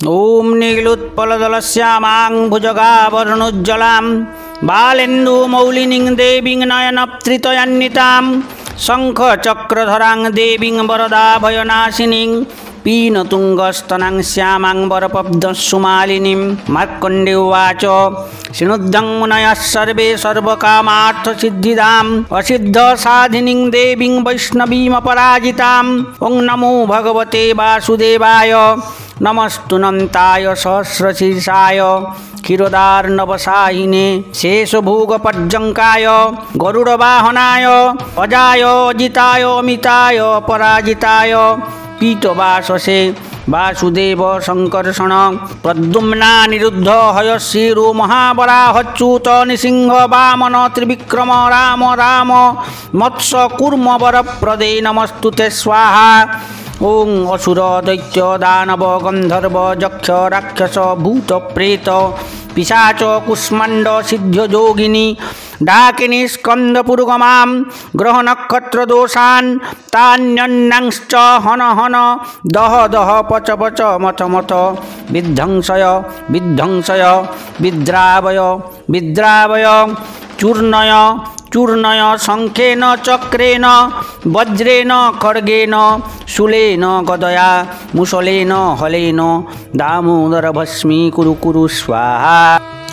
ॐ नीलोत्पलदलश्यामां भुजगावरणोज्ज्वलां बालेन्दुमौलिनीं देवीं नयनप्त्रितयान्वितां शङ्खचक्रधरां देवीं वरदाभयनाशिनीं पीनतुङ्गस्तनां श्यामां वरपब्दसुमालिनीं मार्कण्डेय उवाच शृणुध्वं मुनयः सर्वे सर्वकामार्थसिद्धिदाम् असिद्धसाधिनीं देवीं वैष्णवीमपराजिताम् ॐ नमो भगवते वासुदेवाय नमस्तुनन्ताय सहस्रशीर्षाय क्षीरोदार्णवसायिने शेषभोगपर्यङ्काय गरुडवाहनाय अजाय अजिताय अमिताय पराजिताय पीतवाससे वासुदेव संकर्षण प्रद्युम्नानिरुद्ध हयशिरो महावराहच्युत नृसिंह वामन त्रिविक्रम राम राम मत्स्य कूर्म वरप्रदे नमस्तुते स्वाहा। ओं असुर दैत्य दानव गंधर्व यक्ष राक्षस भूत प्रेत पिशाच कुष्मांड सिद्ध योगिनी डाकिनी स्कंदपुरुगमां ग्रह नक्षत्र दोषान् तान्यन्यांश्च हन हन दह दह पच पच मथ मथ विध्वंसय विध्वंसय विद्रावय विद्रावय चूर्णय चूर्णय शंखेन चक्रेण वज्रेण खड्गेन शूलेन गदया मुसलेन हलेन दामोदर भस्मी कुरु कुरु स्वाहा।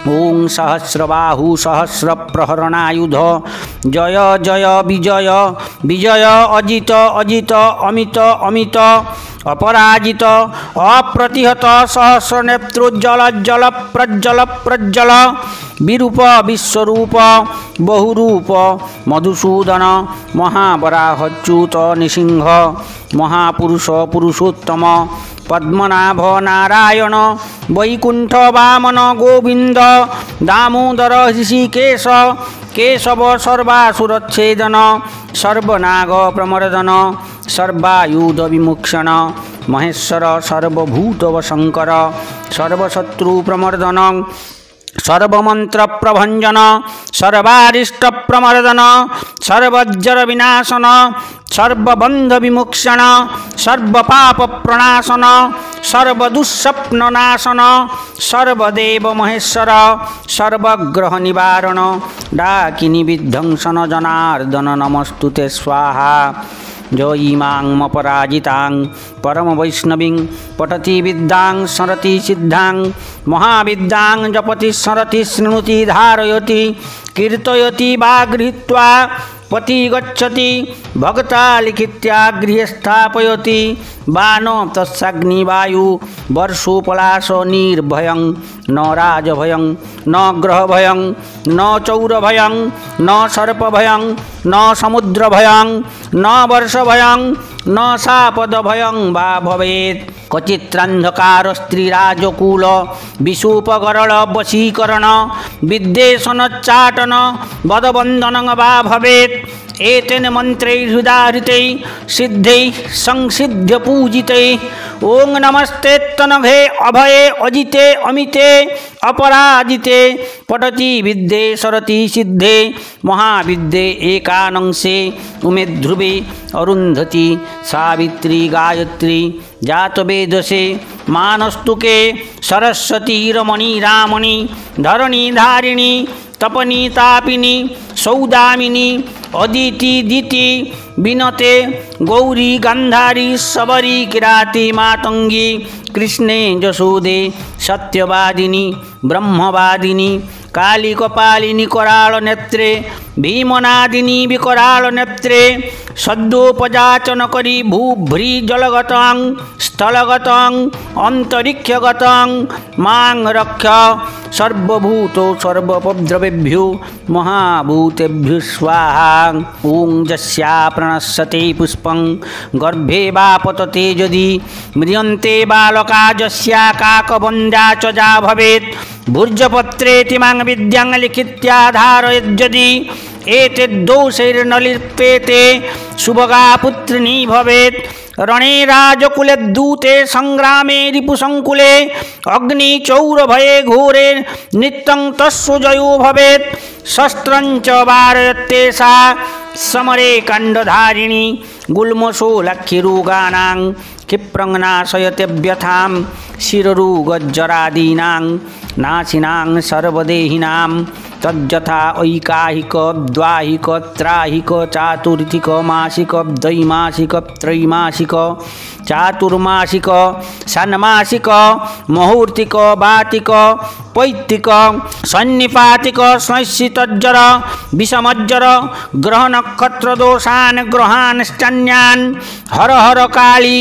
ओं सहस्रबाहु सहस्रप्रहरणायुध जय जय विजय विजय अजित अजित अमित अमित अपराजित अप्रतिहत सहस्रनेत्रोज्जल जल प्रज्जल प्रज्जल विरूप विश्वरूप बहुरूप मधुसूदन महावराहच्युत नृसिंह महापुरुष पुरुषोत्तम पद्मनाभ नारायण वैकुंठ वामन गोविंद दामोदर ऋषिकेश केशव सर्वासुरच्छेदन सर्वनाग प्रमर्दन सर्वायुध विमुक्षण महेश्वर सर्वभूतवशंकर सर्वशत्रु प्रमर्दन सर्वमंत्र प्रभंजन सर्वारिष्ट प्रमर्दन सर्वज्जर विनाशन सर्वबंध विमुक्षण सर्वपाप प्रणाशन सर्वदुःस्वप्न नाशन सर्वदेव महेश्वर सर्वग्रह निवारण डाकिनी विध्वंसन जनार्दन नमस्तुते स्वाहा। जयीमामपराजितां परम वैष्णवीं पठति विद्यां सरति सिद्धां महाविद्यां जपति सरति शृणुति धारयति कीर्तयति वा गृहीत्वा पति गच्छति भक्ता लिखित्या गृहे स्थापयति बाण तस्साग्निवायु वर्षोपलाश निर्भयं न राजभयं न ग्रहभयं न चौरभयं न सर्पभयं न समुद्रभयं न वर्षभयं न शापदभयं वा भवेत्। क्वचित्रान्धकार स्त्रीराजकूल विशोपगरल वशीकरण विद्वेषणोच्चाटन वदवन्दन वा भवेत्। एतेन मंत्रैर्हृदाहृतै सिद्धै संसिध्य पूजितै ओं नमस्ते तनघे अभये अजिते अमिते अपराजिते पठति विद्ये सरति सिद्धे महाविद्ये एकानंसे उमे ध्रुवे अरुन्धति सावित्री गायत्री जातवेदसे मानस्तुके सरस्वती रमणी रामणी धरणी धारिणी तपनी तापिनी सौदामिनी अदिति दिति विनते गौरी गांधारी सबरी किराती मातंगी कृष्णे जशोदे सत्यवादिनी ब्रह्मवादिनी काली कपालिनी कराल नेत्रे भीमनादिनी विकराल नेत्रे सद्योपजाचन करी भूभ्री जलगतं स्थलगतं अंतरिक्षगतं मां रक्ष सर्वभूतो सर्वोपद्रवेभ्यो महाभूतेभ्यो स्वाहा। ओं यस्या प्रणश्यते पुष्पं गर्भे वा पतते यदि म्रियन्ते बालका यस्या काकवन्द्या च जा भवेत् भुर्जपत्रेति मां विद्यां लिखित्या धारयेद्यदि एते दोषैर्नलिप्येते सुभगा पुत्रिणी भवेत्। रणे राजकुले दूते संग्रामे रिपुसंकुले अग्निचौरभये घोरे नित्यं तस्सु जयो भवेत्। शस्त्रञ्च वारयत्ते सा समरे काण्डधारिणी गुल्मशोलाक्षिरोगाणां क्षिप्रं नाशयते व्यथां शिररुगज्जरादीनां नाशिनां सर्वदेहिनां तज्जथा ऐकाहिक द्वाहिक त्राहिक चातुर्थिक मासिक द्वैमासिक त्रैमासिक चातुर्मासिक षण्मासिक मुहूर्तिक वातिक पैत्तिक सन्निपातिक संस्थितज्जर विषमज्जर ग्रह नक्षत्र दोषान् ग्रहान्श्चन्यान् हर हर काली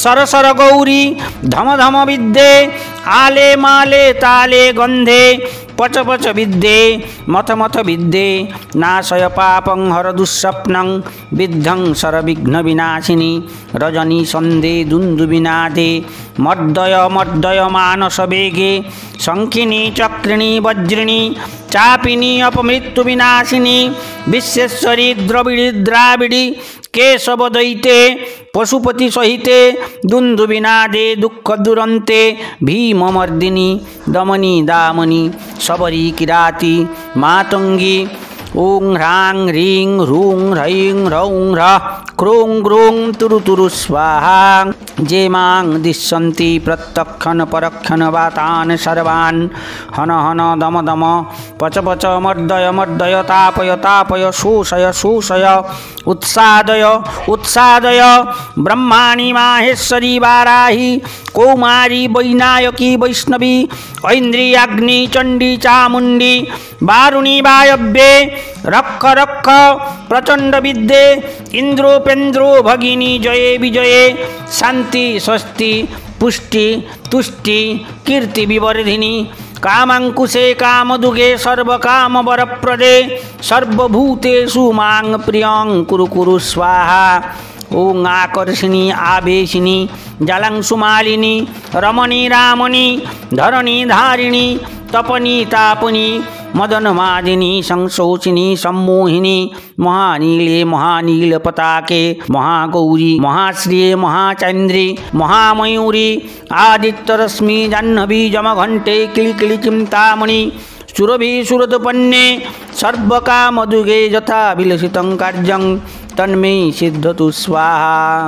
सर सर गौरी धम धम विद्ये आले माले ताले गंधे पच पच विद्ये मथ मथ विद्ये नाशय पापं हर दुःस्वप्नं विद्धं सर्वविघ्न विनाशिनी रजनी सन्धे दुन्दुबिनादे मर्दय मर्दय मानस वेगे शंखिनी चक्रिणी वज्रिणी चापिनी अपमृत्यु विनाशिनी विश्वेश्वरी द्रविड़ी द्राविड़ी केशव दैते पशुपति सहिते दुन्दुबिनादे दुःख दुरन्ते भीममर्दिनी दमनी दामनी सबरी किराती मातंगी ओं ह्रां ह्रीं ह्रूं ह्रैं ह्रौं ह्रः क्रूं ग्रूं तुरु तुरु स्वाहा जे मां दिशन्ति प्रत्यक्षन् परक्षन् वातान् सर्वान् हन हन दम दम पच पच मर्दय मर्दय तापय तापय शोषय शोषय उत्सादय उत्सादय ब्रह्माणि माहेश्वरी वाराही कौमारी वैनायकी वैष्णवी ऐन्द्रियाग्नि चंडी चामुंडी वारुणी वायव्ये रक्ष रक्ष प्रचंड विद्ये इंद्रोपेन्द्रो भगिनी जये विजये शांति स्वस्ति पुष्टि तुष्टि कीर्ति विवर्धिनी कामांकुशे कामदुगे सर्वकाम वरप्रदे सर्वभूतेषु मां प्रियं कुरु कुरु स्वाहा ओं आकर्षिणी आवेशिनी जलंसुमालिनी रमणी रामणी धरणी धारिणी तपनी तापनी मदनमादिनी संशोचिनी सम्मोहिनी महानीले महानील पताके महागौरी महाश्रिये महाचंद्री महामयूरी आदित्यरश्मि जाह्नवी जमघंटे किलकिली चिंतामणि सुरभि सुरतपन्ने सर्वकामदुगे यथा विलसितं कार्यं तन्मे सिद्धतु स्वाहा।